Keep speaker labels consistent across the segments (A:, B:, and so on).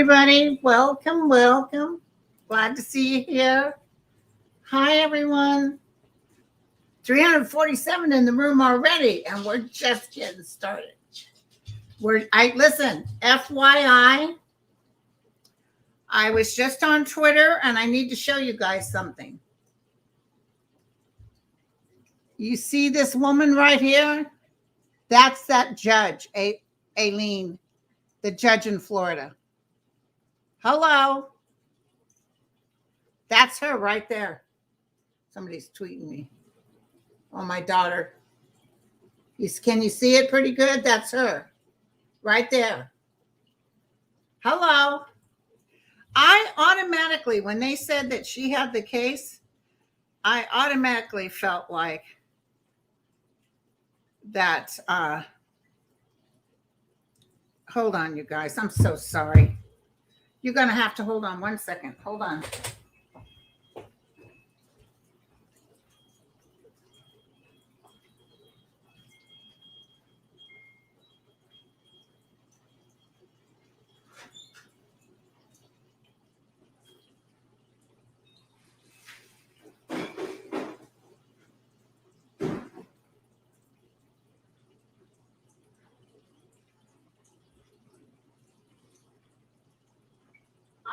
A: everybody. Welcome, welcome. Glad to see you here. Hi, everyone. 347 in the room already, and we're just getting started. Listen, FYI, I was just on Twitter, and I need to show you guys something. You see this woman right here? That's that judge, Aileen, the judge in Florida. Hello. That's her right there. Somebody's tweeting me. Oh, my daughter. Can you see it pretty good? That's her right there. Hello. I automatically, when they said that she had the case, I automatically felt like that. Hold on, you guys. I'm so sorry. You're going to have to hold on 1 second. Hold on.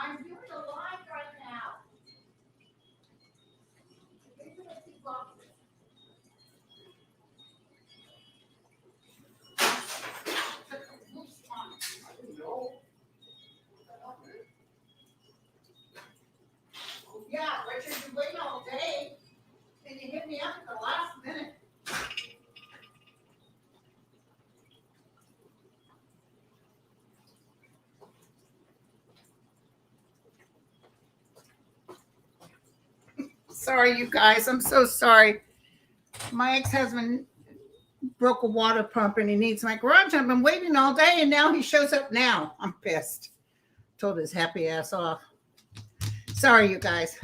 A: I'm doing a live right now. Yeah, Richard, you wait all day, and you hit me up at the last minute. Sorry, you guys. I'm so sorry. My ex-husband broke a water pump and he needs my garage. I've been waiting all day and now he shows up now. I'm pissed. Told his happy ass off. Sorry, you guys.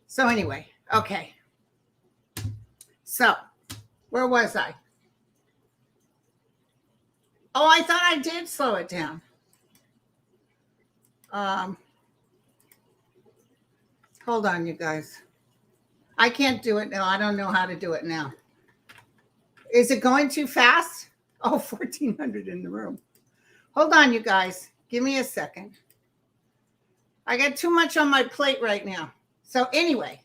A: So anyway, okay. So where was I? Oh, I thought I did slow it down. Hold on, you guys. I can't do it now. I don't know how to do it now. Is it going too fast? Oh, 1,400 in the room. Hold on, you guys. Give me a second. I got too much on my plate right now. So anyway,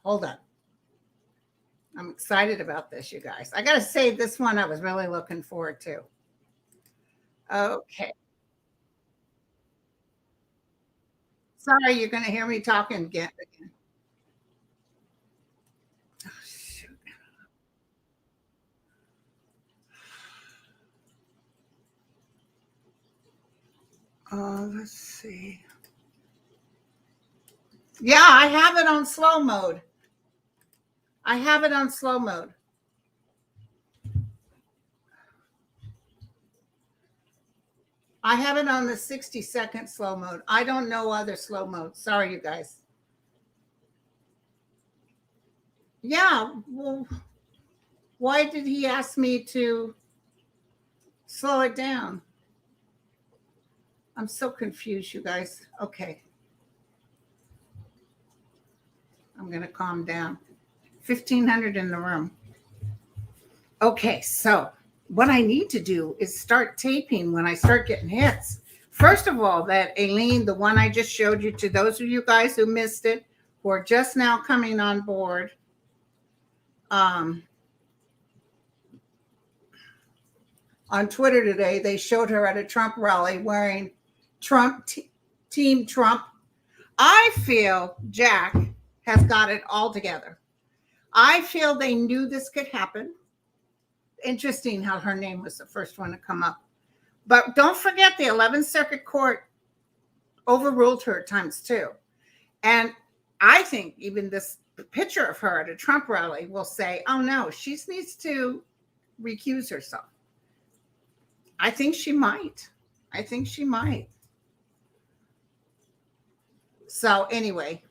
A: hold on. I'm excited about this, you guys. I got to say, this one I was really looking forward to. Okay. Sorry, you're going to hear me talking again. Oh, shoot. Let's see. Yeah, I have it on slow mode. I have it on slow mode. I have it on the 60-second slow mode. I don't know other slow mode. Sorry, you guys. Yeah, well, why did he ask me to slow it down? I'm so confused, you guys. Okay. I'm going to calm down. 1,500 in the room. Okay, so what I need to do is start taping when I start getting hits. First of all, that Aileen, the one I just showed you, to those of you guys who missed it, who are just now coming on board, on Twitter today, they showed her at a Trump rally wearing Team Trump. I feel Jack has got it all together. I feel they knew this could happen. Interesting how her name was the first one to come up. But don't forget, the 11th Circuit Court overruled her at times too. And I think even this picture of her at a Trump rally will say, oh no, she needs to recuse herself. I think she might. So anyway.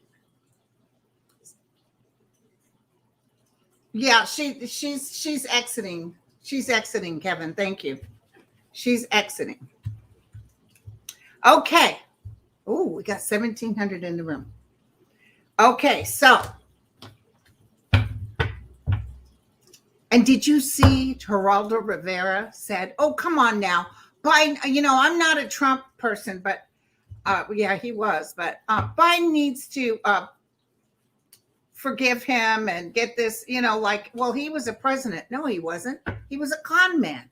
A: Yeah, she's exiting. She's exiting, Kevin. Thank you. She's exiting. Okay. Oh, we got 1,700 in the room. Okay, so. And did you see Geraldo Rivera said, oh, come on now. Biden, I'm not a Trump person, but yeah, he was. But Biden needs to forgive him and get this, well, he was a president. No, he wasn't. He was a con man.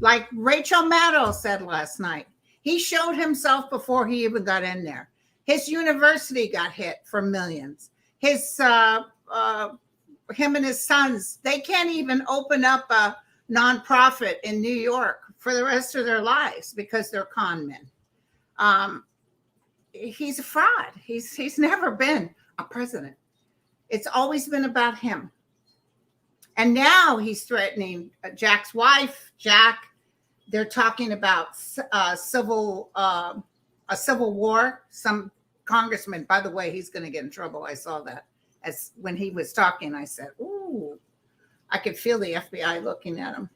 A: Like Rachel Maddow said last night. He showed himself before he even got in there. His university got hit for millions. Him and his sons, they can't even open up a nonprofit in New York for the rest of their lives because they're con men. He's a fraud. He's never been a president. It's always been about him. And now he's threatening Jack's wife, Jack. They're talking about a civil war. Some congressman, by the way, he's going to get in trouble. I saw that. As when he was talking, I said, ooh, I could feel the FBI looking at him.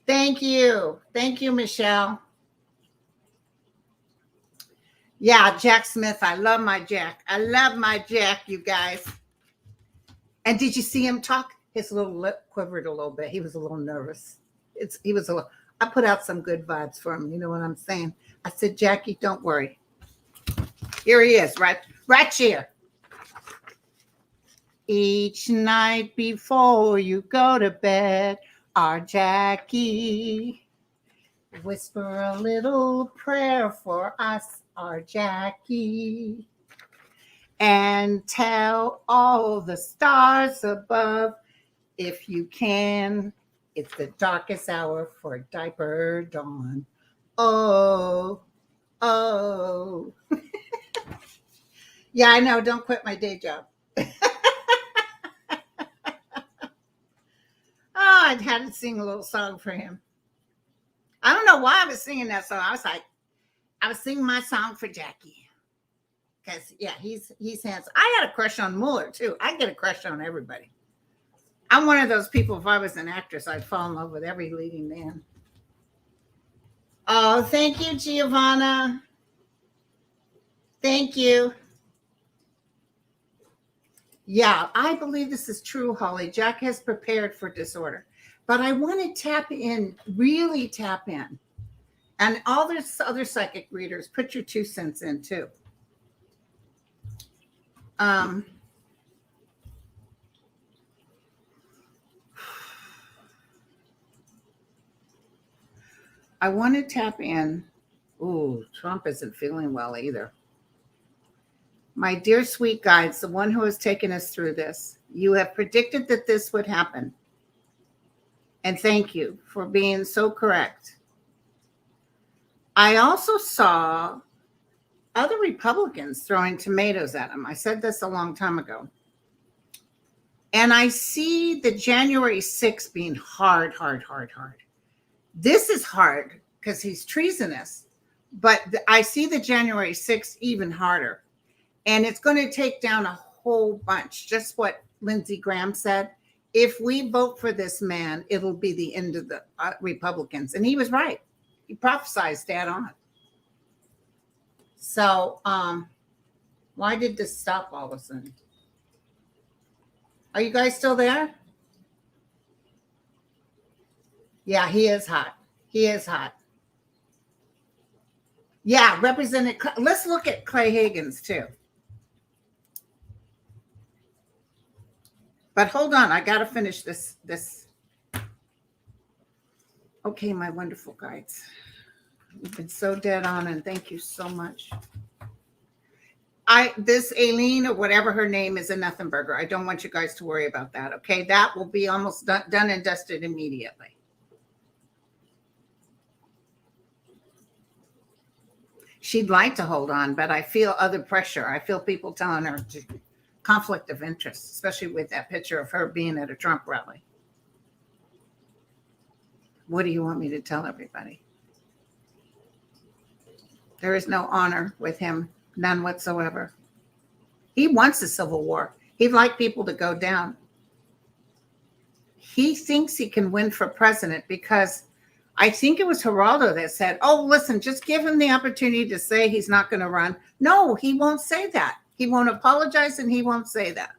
A: Thank you. Thank you, Michelle. Yeah, Jack Smith. I love my Jack. I love my Jack, you guys. And did you see him talk? His little lip quivered a little bit. He was a little nervous. I put out some good vibes for him. You know what I'm saying? I said, Jackie, don't worry. Here he is, right here. Each night before you go to bed, our Jackie, whisper a little prayer for us, our Jackie, and tell all the stars above, if you can, it's the darkest hour for diaper dawn. Oh. Yeah, I know. Don't quit my day job. I had to sing a little song for him. I don't know why I was singing that song. I was singing my song for Jackie. Because, yeah, he's handsome. I had a crush on Mueller, too. I get a crush on everybody. I'm one of those people, if I was an actress, I'd fall in love with every leading man. Oh, thank you, Giovanna. Thank you. Yeah, I believe this is true, Holly. Jack has prepared for disorder. But I want to tap in, really tap in. And all this other psychic readers, put your 2 cents in, too. I want to tap in. Ooh, Trump isn't feeling well either. My dear sweet guides, the one who has taken us through this, you have predicted that this would happen. And thank you for being so correct. I also saw other Republicans throwing tomatoes at him. I said this a long time ago. And I see the January 6th being hard. This is hard because he's treasonous. But I see the January 6th even harder. And it's going to take down a whole bunch. Just what Lindsey Graham said. If we vote for this man, it'll be the end of the Republicans. And he was right. He prophesied that on. So why did this stop all of a sudden? Are you guys still there? Yeah, he is hot. He is hot. Yeah, Representative. Let's look at Clay Higgins too. But hold on, I got to finish this. Okay, my wonderful guides. You've been so dead on, and thank you so much. This Aileen, or whatever her name is, a nothing burger. I don't want you guys to worry about that, okay? That will be almost done and dusted immediately. She'd like to hold on, but I feel other pressure. I feel people telling her to conflict of interest, especially with that picture of her being at a Trump rally. What do you want me to tell everybody? There is no honor with him, none whatsoever. He wants a civil war. He'd like people to go down. He thinks he can win for president because I think it was Geraldo that said, oh, listen, just give him the opportunity to say he's not going to run. No, he won't say that. He won't apologize and he won't say that.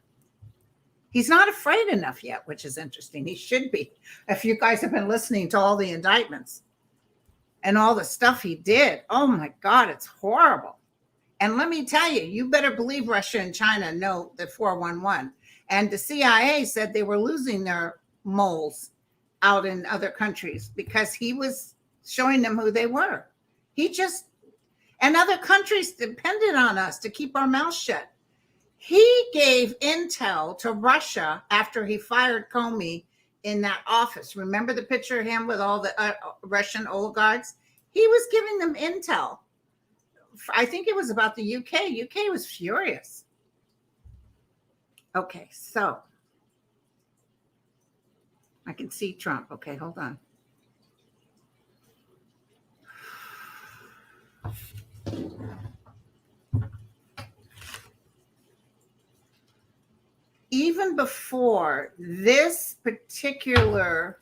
A: He's not afraid enough yet, which is interesting. He should be. If you guys have been listening to all the indictments and all the stuff he did, oh my God, it's horrible. And let me tell you, you better believe Russia and China know the 411. And the CIA said they were losing their moles out in other countries because he was showing them who they were. And other countries depended on us to keep our mouths shut. He gave intel to Russia after he fired Comey in that office. Remember the picture of him with all the Russian oligarchs? He was giving them intel. I think it was about the UK. UK was furious. Okay, so I can see Trump. Okay, hold on. Even before this particular,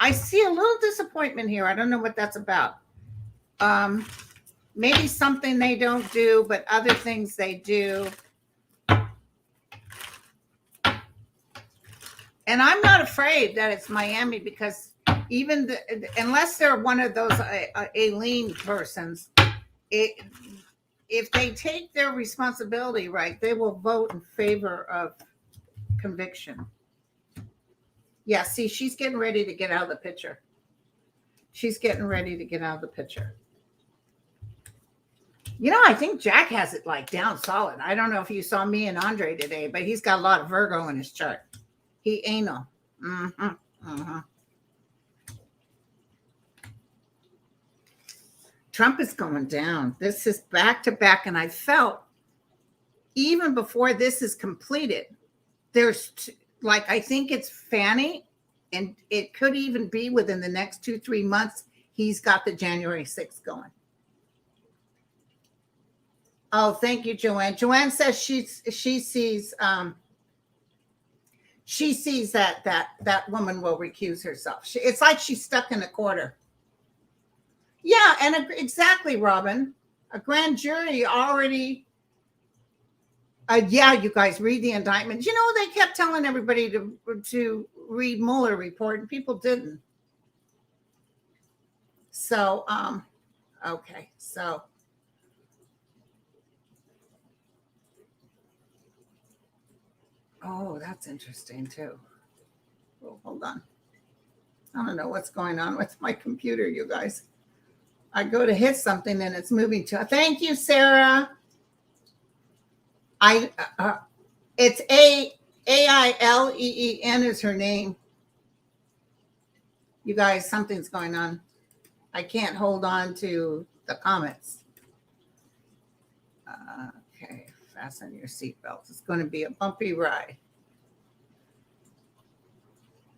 A: I see a little disappointment here. I don't know what that's about. Maybe something they don't do, but other things they do. And I'm not afraid that it's Miami because unless they're one of those Aileen persons, if they take their responsibility right, they will vote in favor of conviction. Yeah, see, she's getting ready to get out of the picture. She's getting ready to get out of the picture. You know, I think Jack has it like down solid. I don't know if you saw me and Andre today, but he's got a lot of Virgo in his chart. He anal. Trump is going down. This is back to back. And I felt even before this is completed, there's I think it's Fanny, and it could even be within the next 2-3 months. He's got the January 6th going. Oh, thank you, Joanne. Joanne says she sees that woman will recuse herself. It's like she's stuck in a corner. Yeah, and exactly, Robin. A grand jury already. Yeah, you guys read the indictment. You know, they kept telling everybody to read Mueller report, and people didn't. So, okay, so. Oh, that's interesting too. Oh, hold on. I don't know what's going on with my computer, you guys. I go to hit something and it's moving to. Thank you, Sarah. It's Aileen is her name. You guys, something's going on. I can't hold on to the comments. Okay, fasten your seatbelts. It's going to be a bumpy ride.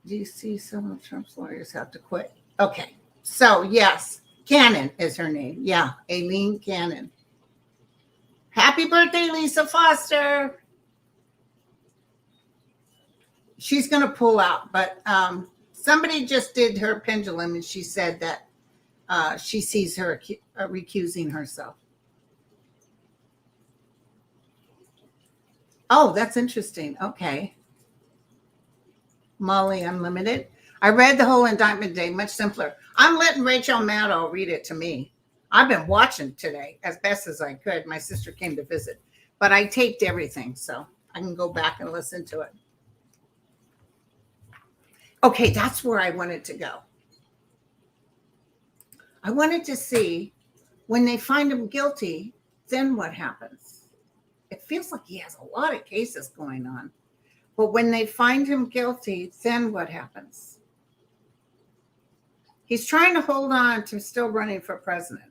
A: Do you see some of Trump's lawyers have to quit? Okay, so yes, Cannon is her name. Yeah, Aileen Cannon. Happy birthday, Lisa Foster. She's going to pull out, but somebody just did her pendulum and she said that she sees her recusing herself. Oh, that's interesting. Okay. Molly Unlimited. I read the whole indictment today, much simpler. I'm letting Rachel Maddow read it to me. I've been watching today as best as I could. My sister came to visit, but I taped everything so I can go back and listen to it. Okay, that's where I wanted to go. I wanted to see when they find him guilty, then what happens? It feels like he has a lot of cases going on. But when they find him guilty, then what happens? He's trying to hold on to still running for president.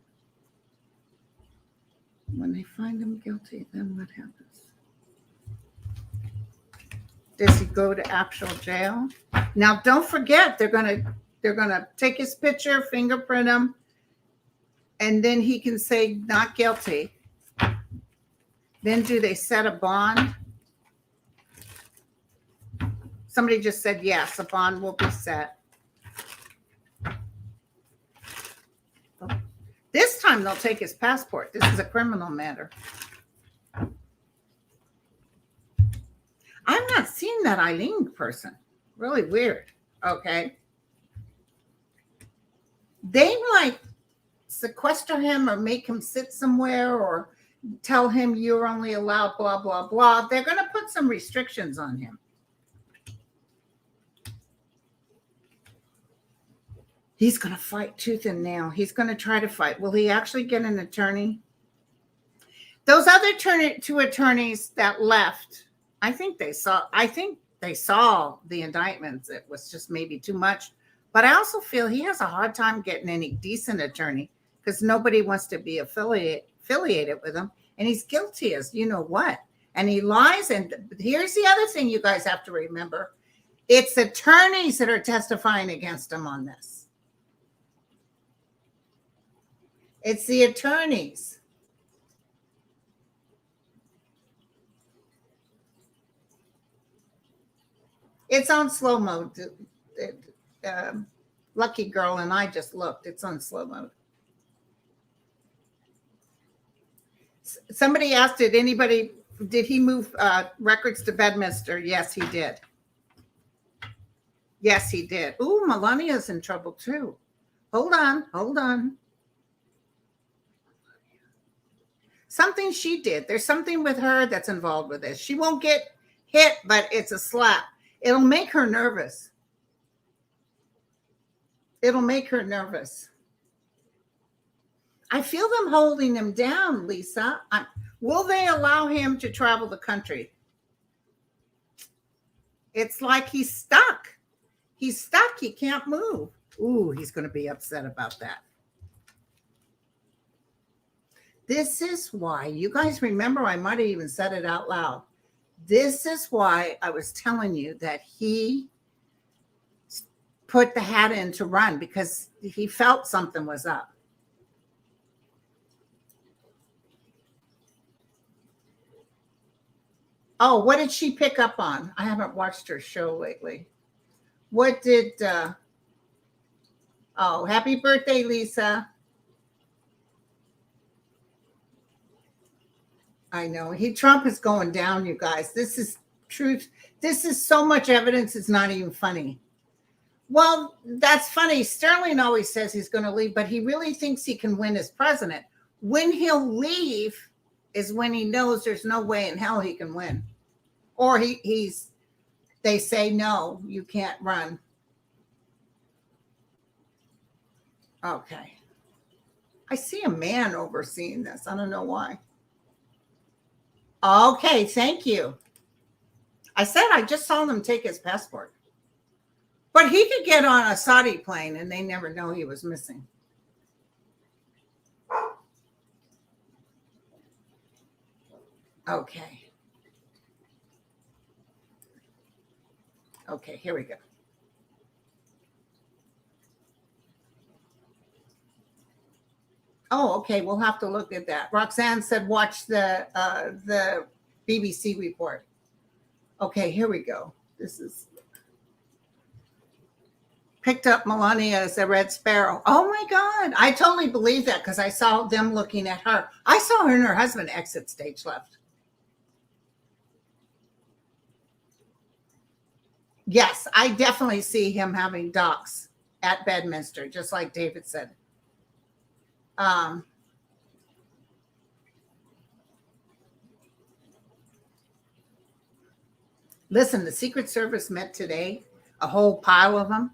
A: When they find him guilty, then what happens? Does he go to actual jail? Now, don't forget, they're gonna take his picture, fingerprint him, and then he can say not guilty. Then do they set a bond? Somebody just said yes, a bond will be set. This time they'll take his passport. This is a criminal matter. I'm not seeing that Eileen person. Really weird. Okay. They like sequester him or make him sit somewhere or tell him you're only allowed blah, blah, blah. They're going to put some restrictions on him. He's going to fight tooth and nail. He's going to try to fight. Will he actually get an attorney? Those other two attorneys that left, I think they saw the indictments. It was just maybe too much. But I also feel he has a hard time getting any decent attorney because nobody wants to be affiliated with him. And he's guilty as you know what. And he lies. And here's the other thing you guys have to remember. It's attorneys that are testifying against him on this. It's the attorneys. It's on slow mode. Lucky girl and I just looked. It's on slow mode. Somebody asked, did he move records to Bedminster? Yes, he did. Yes, he did. Ooh, Melania's in trouble too. Hold on. Something she did. There's something with her that's involved with this. She won't get hit, but it's a slap. It'll make her nervous. I feel them holding him down, Lisa. Will they allow him to travel the country? It's like he's stuck. He can't move. Ooh, he's going to be upset about that. This is why, you guys remember, I might have even said it out loud. This is why I was telling you that he put the hat in to run because he felt something was up. Oh, what did she pick up on? I haven't watched her show lately. What did, happy birthday, Lisa. I know. Trump is going down, you guys. This is truth. This is so much evidence, it's not even funny. Well, that's funny. Sterling always says he's going to leave, but he really thinks he can win as president. When he'll leave is when he knows there's no way in hell he can win. Or they say, no, you can't run. Okay. I see a man overseeing this. I don't know why. Okay, thank you. I said I just saw them take his passport. But he could get on a Saudi plane and they never know he was missing. Okay. Okay, here we go. Oh, okay. We'll have to look at that. Roxanne said, watch the BBC report. Okay, here we go. This is picked up Melania as a red sparrow. Oh my God. I totally believe that because I saw them looking at her. I saw her and her husband exit stage left. Yes, I definitely see him having docs at Bedminster, just like David said. Listen, the Secret Service met today, a whole pile of them,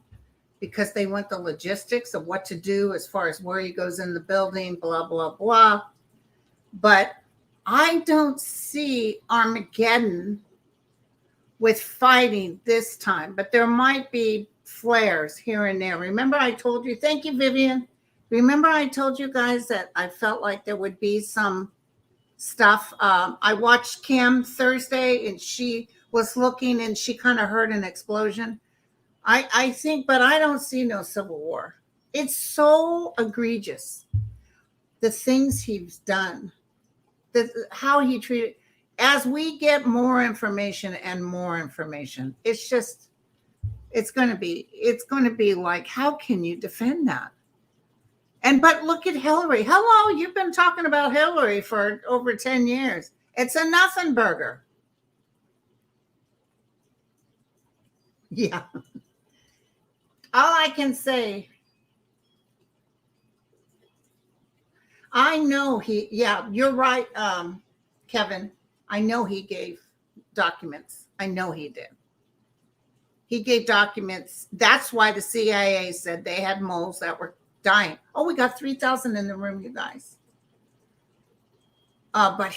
A: because they want the logistics of what to do as far as where he goes in the building, blah, blah, blah. But I don't see Armageddon with fighting this time, but there might be flares here and there. Remember I told you, thank you, Vivian. Remember I told you guys that I felt like there would be some stuff. I watched Cam Thursday and she was looking and she kind of heard an explosion. I think, but I don't see no civil war. It's so egregious. The things he's done, how he treated. As we get more information and more information, it's going to be like, how can you defend that? But look at Hillary. Hello, you've been talking about Hillary for over 10 years. It's a nothing burger. Yeah. All I can say, I know yeah, you're right, Kevin. I know he gave documents. I know he did. He gave documents. That's why the CIA said they had moles that were dying. Oh, we got 3,000 in the room, you guys. But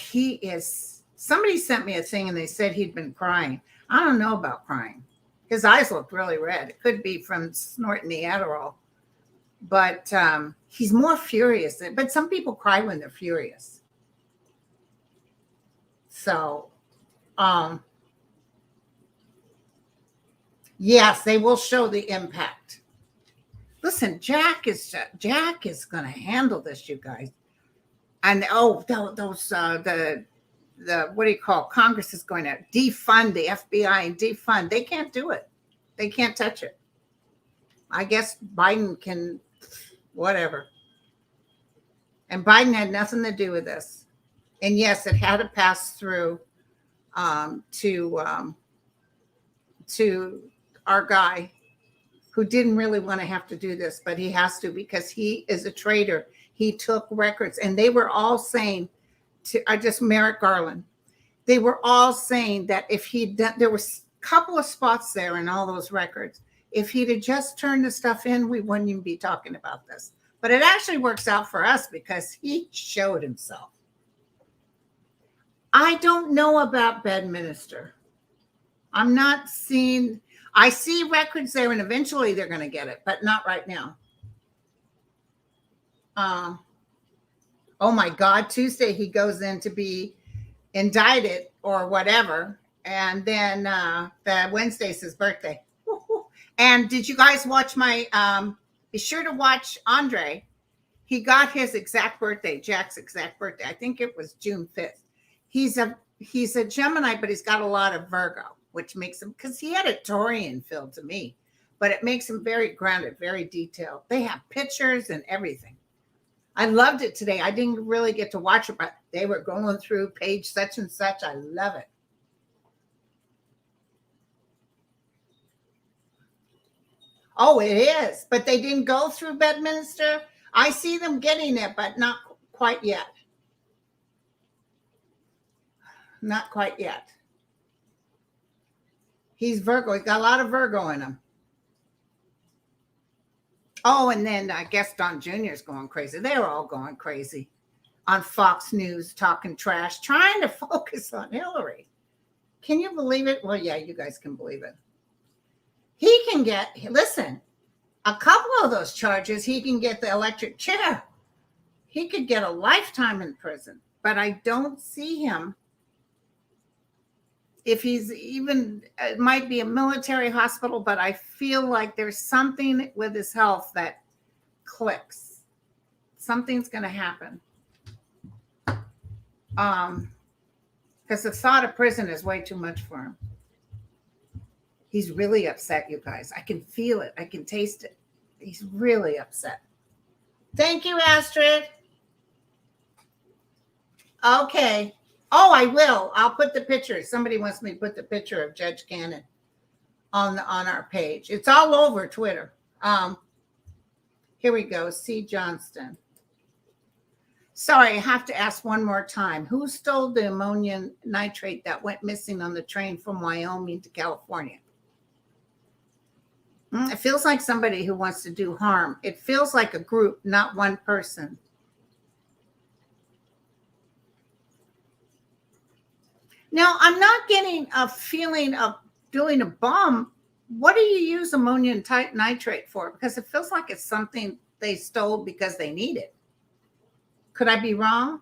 A: somebody sent me a thing and they said he'd been crying. I don't know about crying. His eyes looked really red. It could be from snorting the Adderall. But he's more furious. But some people cry when they're furious. So, yes, they will show the impact. Listen, Jack is going to handle this, you guys. And those the what do you call, Congress is going to defund the FBI and defund. They can't do it. They can't touch it. I guess Biden can, whatever. And Biden had nothing to do with this. And yes, it had to pass through to our guy who didn't really want to have to do this, but he has to because he is a traitor. He took records, and they were all saying Merrick Garland, they were all saying that if he'd done, there was a couple of spots there in all those records. If he'd have just turned the stuff in, we wouldn't even be talking about this. But it actually works out for us because he showed himself. I don't know about Bedminster. I'm not seeing, I see records there, and eventually they're going to get it, but not right now. Oh my God, Tuesday he goes in to be indicted or whatever. And then the Wednesday's his birthday. And did you guys watch be sure to watch Andre. He got his exact birthday, Jack's exact birthday. I think it was June 5th. He's a Gemini, but he's got a lot of Virgo, which makes him, because he had a Taurian feel to me, but it makes him very grounded, very detailed. They have pictures and everything. I loved it today. I didn't really get to watch it, but they were going through page such and such. I love it. Oh, it is. But they didn't go through Bedminster. I see them getting it, but not quite yet. Not quite yet. He's Virgo. He's got a lot of Virgo in him. Oh, and then I guess Don Jr. is going crazy. They're all going crazy on Fox News, talking trash, trying to focus on Hillary. Can you believe it? Well, yeah, you guys can believe it. He can get, listen, a couple of those charges, he can get the electric chair. He could get a lifetime in prison, but I don't see him. If he's even, it might be a military hospital, but I feel like there's something with his health that clicks. Something's going to happen. Because the thought of prison is way too much for him. He's really upset, you guys. I can feel it. I can taste it. He's really upset. Thank you, Astrid. Okay. Oh, I will. I'll put the picture. Somebody wants me to put the picture of Judge Cannon on our page. It's all over Twitter. Here we go. C. Johnston. Sorry, I have to ask one more time. Who stole the ammonium nitrate that went missing on the train from Wyoming to California? It feels like somebody who wants to do harm. It feels like a group, not one person. Now, I'm not getting a feeling of doing a bomb. What do you use ammonium nitrate for? Because it feels like it's something they stole because they need it. Could I be wrong?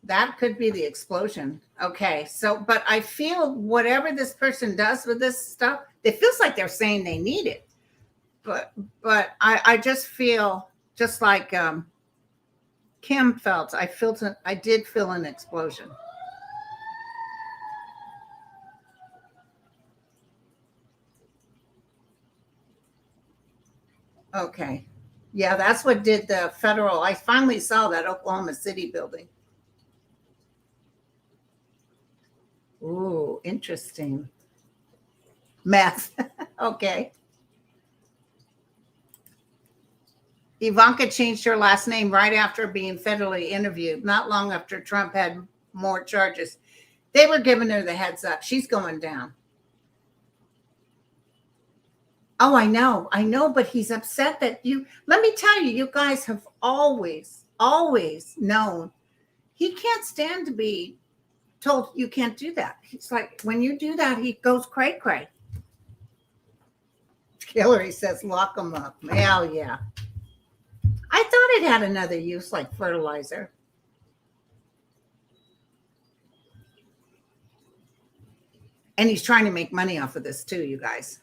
A: That could be the explosion. Okay. So, but I feel whatever this person does with this stuff, it feels like they're saying they need it. But I just feel just like Kim felt, I did feel an explosion. Okay. Yeah, that's what did the federal. I finally saw that Oklahoma City building. Ooh, interesting. Meth. Okay. Ivanka changed her last name right after being federally interviewed, not long after Trump had more charges. They were giving her the heads up. She's going down. Oh, I know, but he's upset that let me tell you, you guys have always known he can't stand to be told you can't do that. It's like when you do that, he goes cray cray. Hillary says, lock him up. Hell yeah. I thought it had another use like fertilizer. And he's trying to make money off of this too, you guys.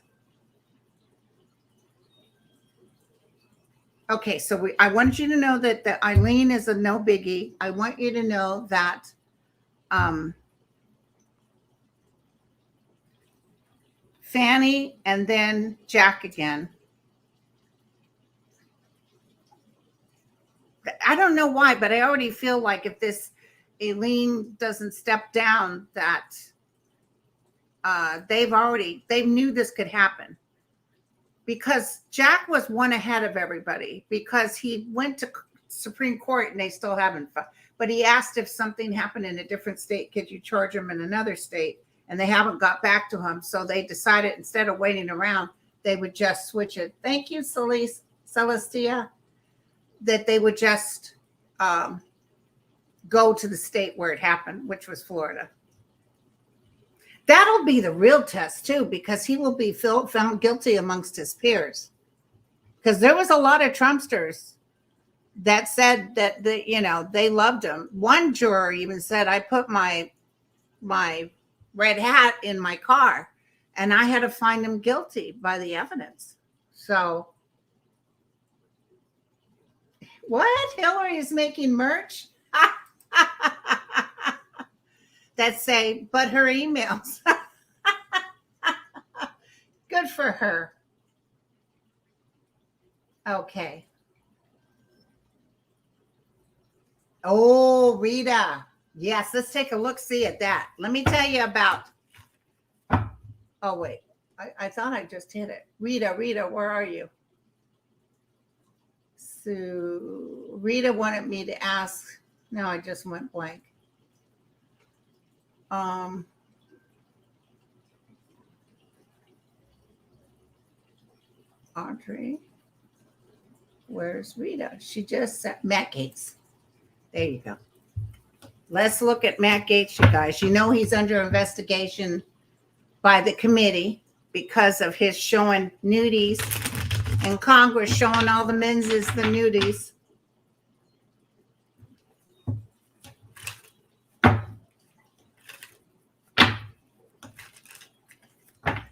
A: Okay, so I want you to know that the Eileen is a no biggie. I want you to know that Fanny and then Jack again. I don't know why, but I already feel like if this Eileen doesn't step down, that they knew this could happen. Because Jack was one ahead of everybody because he went to Supreme Court and they still haven't. But he asked if something happened in a different state, could you charge him in another state? And they haven't got back to him. So they decided instead of waiting around, they would just switch it. Thank you, Celestia. That they would just go to the state where it happened, which was Florida. That'll be the real test, too, because he will be found guilty amongst his peers. Because there was a lot of Trumpsters that said that they loved him. One juror even said, I put my red hat in my car, and I had to find him guilty by the evidence. So, what? Hillary is making merch? That say, but her emails. Good for her. Okay. Oh, Rita. Yes, let's take a look-see at that. Let me tell you about. Oh, wait. I thought I just hit it. Rita, where are you? So, Rita wanted me to ask. No, I just went blank. Audrey, where's Rita? She just said Matt Gaetz. There you go. Let's look at Matt Gaetz, you guys. You know he's under investigation by the committee because of his showing nudies in Congress, showing all the menses the nudies.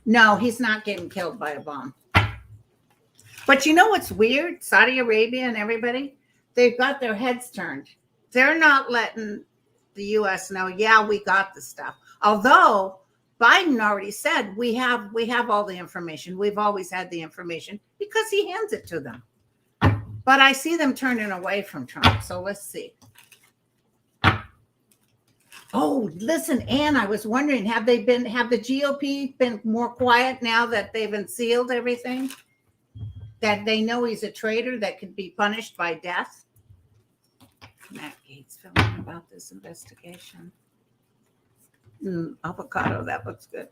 A: No, he's not getting killed by a bomb. But you know what's weird? Saudi Arabia and everybody, they've got their heads turned. They're not letting the U.S. know, yeah, we got the stuff. Although Biden already said we have all the information. We've always had the information because he hands it to them. But I see them turning away from Trump. So let's see. Oh, listen, Ann, I was wondering, have the GOP been more quiet now that they've unsealed everything? That they know he's a traitor that could be punished by death? Matt Gaetz filming about this investigation. Avocado, that looks good.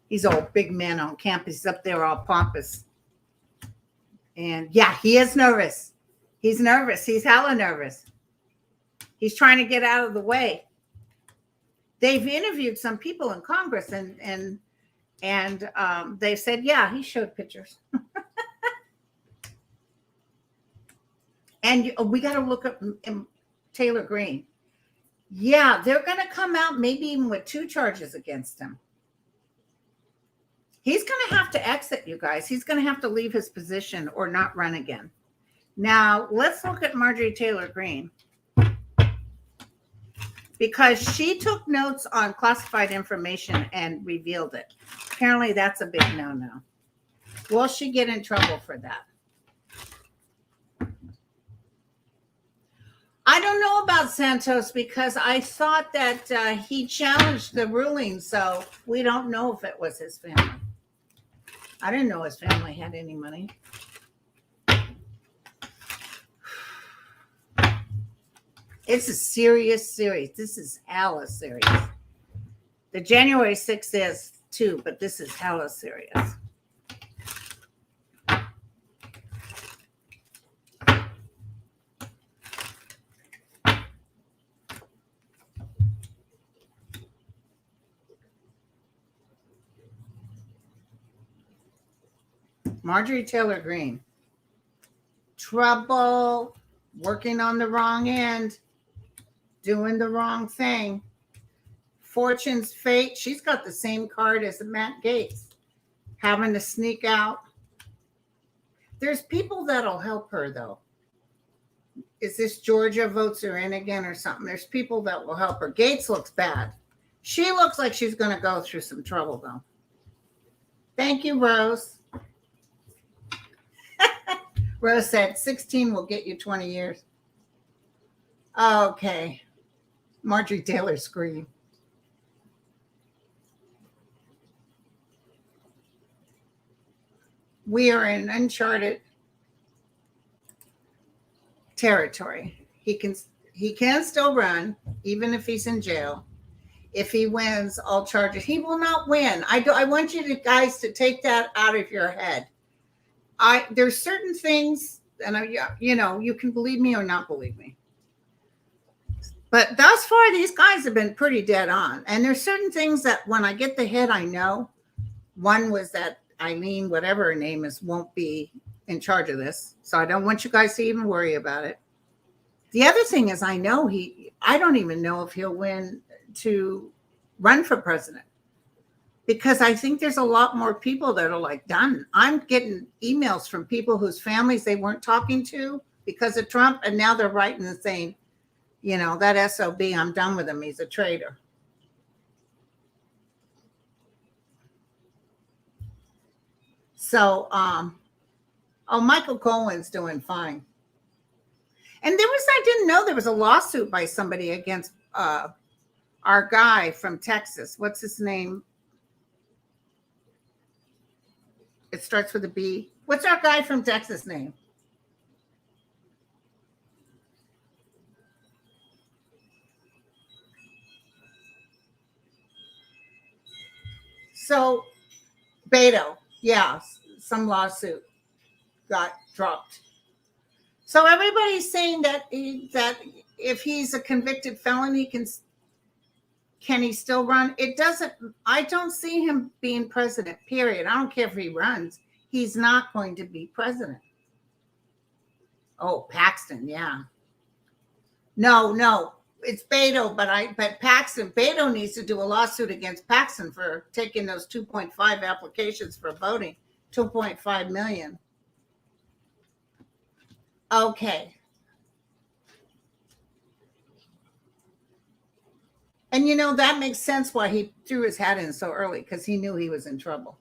A: He's all big man on campus. He's up there all pompous. And yeah, he is nervous. He's nervous. He's hella nervous. He's trying to get out of the way. They've interviewed some people in Congress and they said, yeah, he showed pictures. And we got to look up Taylor Greene. Yeah, they're going to come out maybe even with 2 charges against him. He's going to have to exit, you guys. He's going to have to leave his position or not run again. Now, let's look at Marjorie Taylor Greene, because she took notes on classified information and revealed it. Apparently, that's a big no-no. Will she get in trouble for that? I don't know about Santos, because I thought that he challenged the ruling, so we don't know if it was his family. I didn't know his family had any money. It's a serious series. This is hella serious. The January 6th is too, but this is hella serious. Marjorie Taylor Greene. Trouble, working on the wrong end, doing the wrong thing. Fortune's fate. She's got the same card as Matt Gaetz, having to sneak out. There's people that'll help her, though. Is this Georgia votes her in again or something? There's people that will help her. Gaetz looks bad. She looks like she's going to go through some trouble, though. Thank you, Rose. Rose said 16 will get you 20 years. Okay. Marjorie Taylor Greene. We are in uncharted territory. He can still run, even if he's in jail. If he wins all charges, he will not win. I want you guys to take that out of your head. There's certain things, and you can believe me or not believe me. But thus far, these guys have been pretty dead on. And there's certain things that when I get the hit, I know. One was that Eileen, whatever her name is, won't be in charge of this. So I don't want you guys to even worry about it. The other thing is I don't even know if he'll win to run for president. Because I think there's a lot more people that are like done. I'm getting emails from people whose families they weren't talking to because of Trump. And now they're writing and saying, that SOB, I'm done with him. He's a traitor. So, Michael Cohen's doing fine. And I didn't know there was a lawsuit by somebody against our guy from Texas. What's his name? It starts with a B. What's our guy from Texas name? So, Beto, yeah, some lawsuit got dropped. So everybody's saying that if he's a convicted felon, can he still run? I don't see him being president, period. I don't care if he runs. He's not going to be president. Oh, Paxton, yeah. No, it's Beto, but Paxton, Beto needs to do a lawsuit against Paxton for taking those 2.5 applications for voting, 2.5 million. Okay. And that makes sense why he threw his hat in so early, because he knew he was in trouble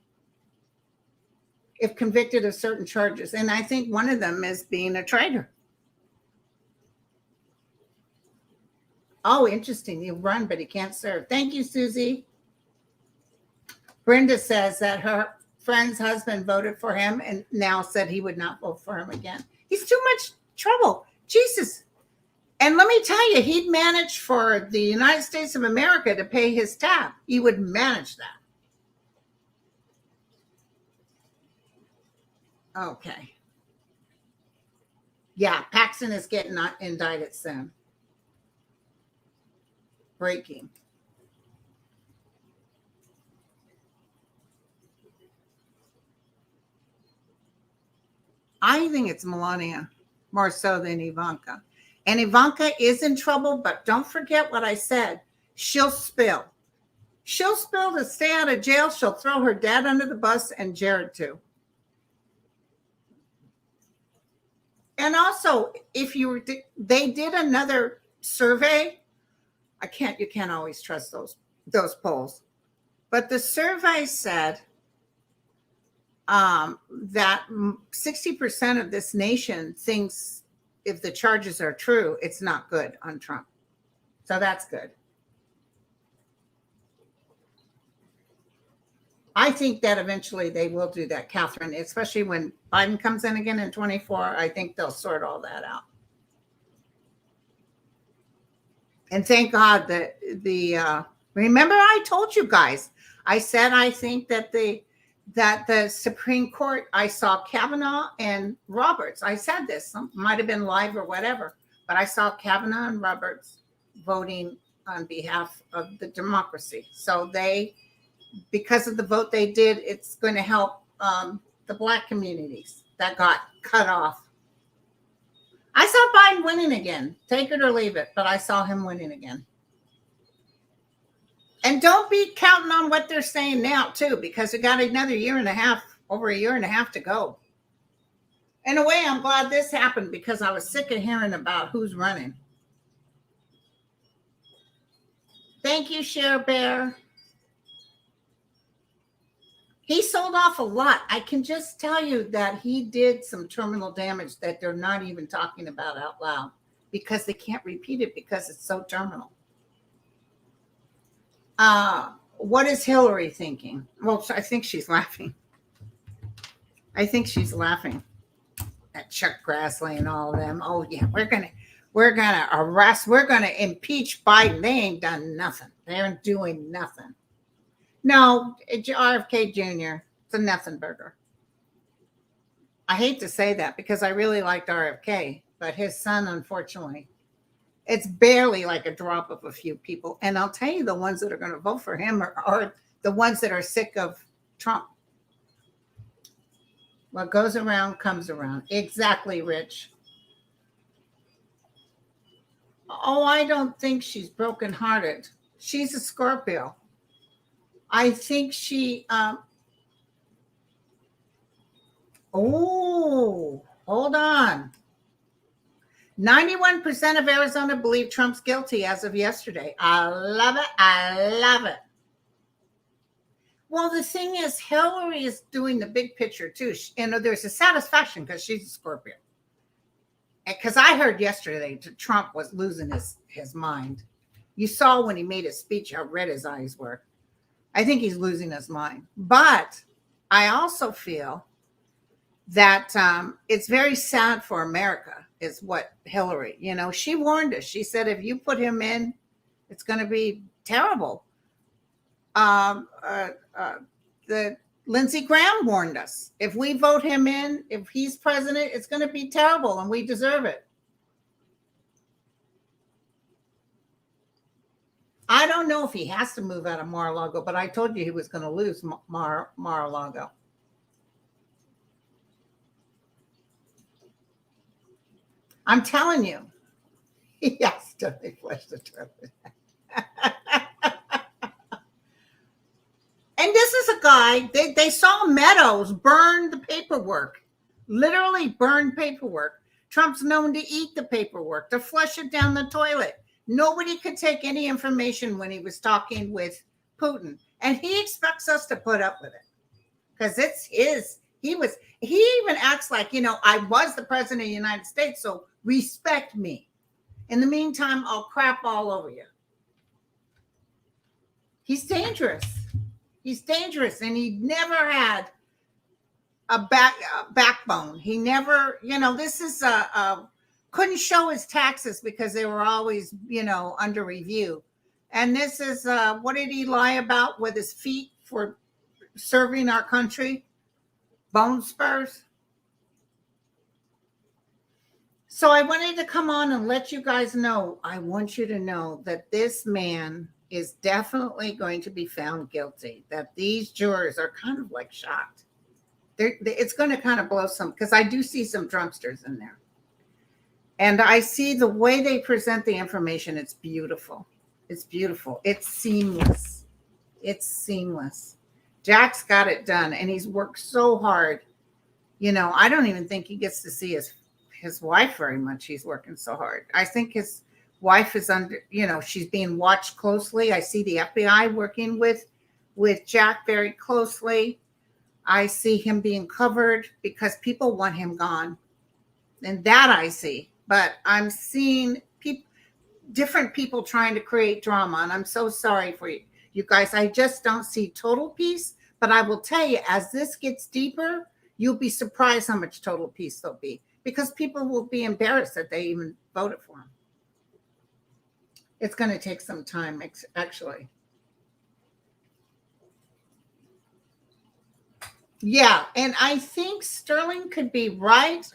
A: if convicted of certain charges. And I think one of them is being a traitor. Oh, interesting. He run, but he can't serve. Thank you, Susie. Brenda says that her friend's husband voted for him and now said he would not vote for him again. He's too much trouble. Jesus. And let me tell you, he'd manage for the United States of America to pay his tab. He would manage that. Okay. Yeah, Paxton is getting indicted soon. Breaking. I think it's Melania more so than Ivanka. And Ivanka is in trouble, but don't forget what I said. She'll spill. She'll spill to stay out of jail. She'll throw her dad under the bus and Jared too. And also, they did another survey. You can't always trust those polls. But the survey said that 60% of this nation thinks if the charges are true, it's not good on Trump. So that's good. I think that eventually they will do that, Catherine, especially when Biden comes in again in 24. I think they'll sort all that out. And thank God that remember I told you guys, I said I think that the Supreme Court, I saw Kavanaugh and Roberts. I said this, might have been live or whatever, but I saw Kavanaugh and Roberts voting on behalf of the democracy. So because of the vote they did, it's going to help the Black communities that got cut off. I saw Biden winning again. Take it or leave it, but I saw him winning again. And don't be counting on what they're saying now, too, because we got over a year and a half to go. In a way, I'm glad this happened because I was sick of hearing about who's running. Thank you, Cher Bear. He sold off a lot. I can just tell you that he did some terminal damage that they're not even talking about out loud because they can't repeat it because it's so terminal. What is Hillary thinking? Well, I think she's laughing. At Chuck Grassley and all of them. Oh yeah, we're gonna arrest. We're gonna impeach Biden. They ain't done nothing. They're doing nothing. No, RFK Jr. It's a nothing burger. I hate to say that because I really liked RFK, but his son, unfortunately, it's barely like a drop of a few people. And I'll tell you, the ones that are going to vote for him are the ones that are sick of Trump. What goes around comes around. Exactly, Rich. Oh, I don't think she's brokenhearted. She's a Scorpio. I think she, hold on. 91% of Arizona believe Trump's guilty as of yesterday. I love it. Well, the thing is, Hillary is doing the big picture too. There's a satisfaction because she's a Scorpio. Because I heard yesterday Trump was losing his mind. You saw when he made his speech how red his eyes were. I think he's losing his mind. But I also feel that it's very sad for America is what Hillary, she warned us. She said, if you put him in, it's going to be terrible. The Lindsey Graham warned us. If we vote him in, if he's president, it's going to be terrible and we deserve it. I don't know if he has to move out of Mar-a-Lago, but I told you he was going to lose Mar-a-Lago. I'm telling you. Yes, they flushed the toilet. And this is a guy, they saw Meadows burn the paperwork, literally burn paperwork. Trump's known to eat the paperwork, to flush it down the toilet. Nobody could take any information when he was talking with Putin. And he expects us to put up with it because it's his. He even acts like, I was the president of the United States, so respect me. In the meantime, I'll crap all over you. He's dangerous. And he never had a backbone. He never, this is couldn't show his taxes because they were always, under review. And this is, what did he lie about with his feet for serving our country? Bone spurs. So I wanted to come on and let you guys know, I want you to know that this man is definitely going to be found guilty, that these jurors are kind of like shocked. It's going to kind of blow some, because I do see some Trumpsters in there. And I see the way they present the information. It's beautiful. It's beautiful. It's seamless. It's seamless. Jack's got it done, and he's worked so hard. I don't even think he gets to see his wife very much. He's working so hard. I think his wife is she's being watched closely. I see the FBI working with Jack very closely. I see him being covered because people want him gone. And that I see. But I'm seeing different people trying to create drama. And I'm so sorry for you guys. I just don't see total peace. But I will tell you, as this gets deeper, you'll be surprised how much total peace there'll be. Because people will be embarrassed that they even voted for him. It's going to take some time, actually. Yeah, and I think Sterling could be right.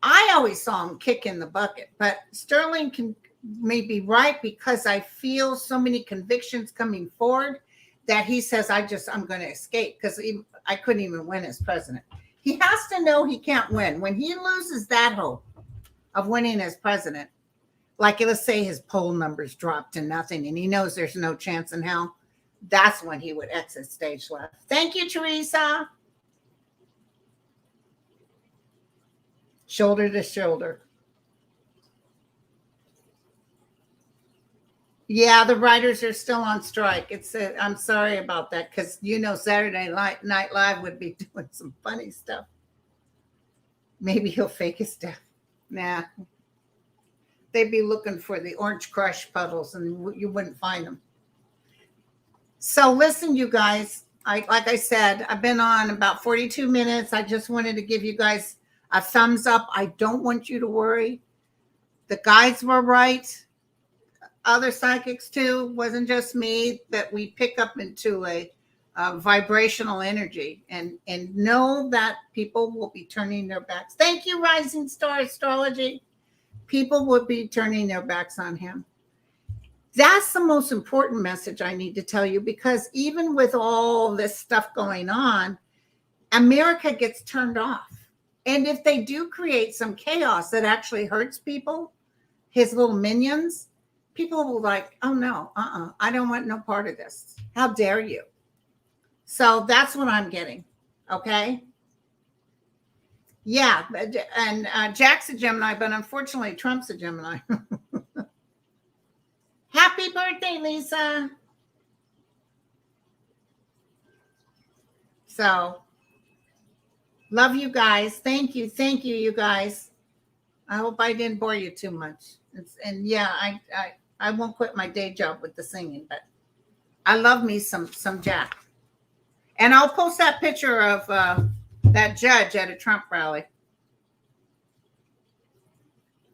A: I always saw him kick in the bucket, but Sterling may be right because I feel so many convictions coming forward that he says, I'm going to escape because I couldn't even win as president. He has to know he can't win. When he loses that hope of winning as president, like let's say his poll numbers drop to nothing and he knows there's no chance in hell, that's when he would exit stage left. Thank you, Teresa. Shoulder to shoulder. Yeah, the writers are still on strike. I'm sorry about that because Saturday Night Live would be doing some funny stuff. Maybe he'll fake his death. Nah. They'd be looking for the orange crush puddles and you wouldn't find them. So listen, you guys, like I said, I've been on about 42 minutes. I just wanted to give you guys a thumbs up. I don't want you to worry. The guides were right. Other psychics too. Wasn't just me, that we pick up into a vibrational energy and know that people will be turning their backs. Thank you, Rising Star Astrology. People will be turning their backs on him. That's the most important message I need to tell you, because even with all this stuff going on, America gets turned off. And if they do create some chaos that actually hurts people, his little minions, people will like, oh no, I don't want no part of this. How dare you? So that's what I'm getting. Okay. Yeah. And Jack's a Gemini, but unfortunately Trump's a Gemini. Happy birthday, Lisa. So love you guys. Thank you, you guys. I hope I didn't bore you too much. And yeah, I won't quit my day job with the singing, but I love me some Jack. And I'll post that picture of that judge at a Trump rally.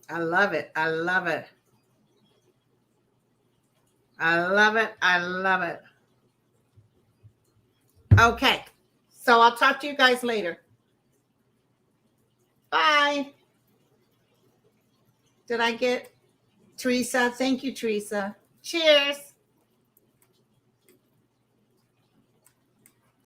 A: I love it. I love it. I love it. I love it. Okay. So I'll talk to you guys later. Bye. Did I get Teresa? Thank you, Teresa. Cheers.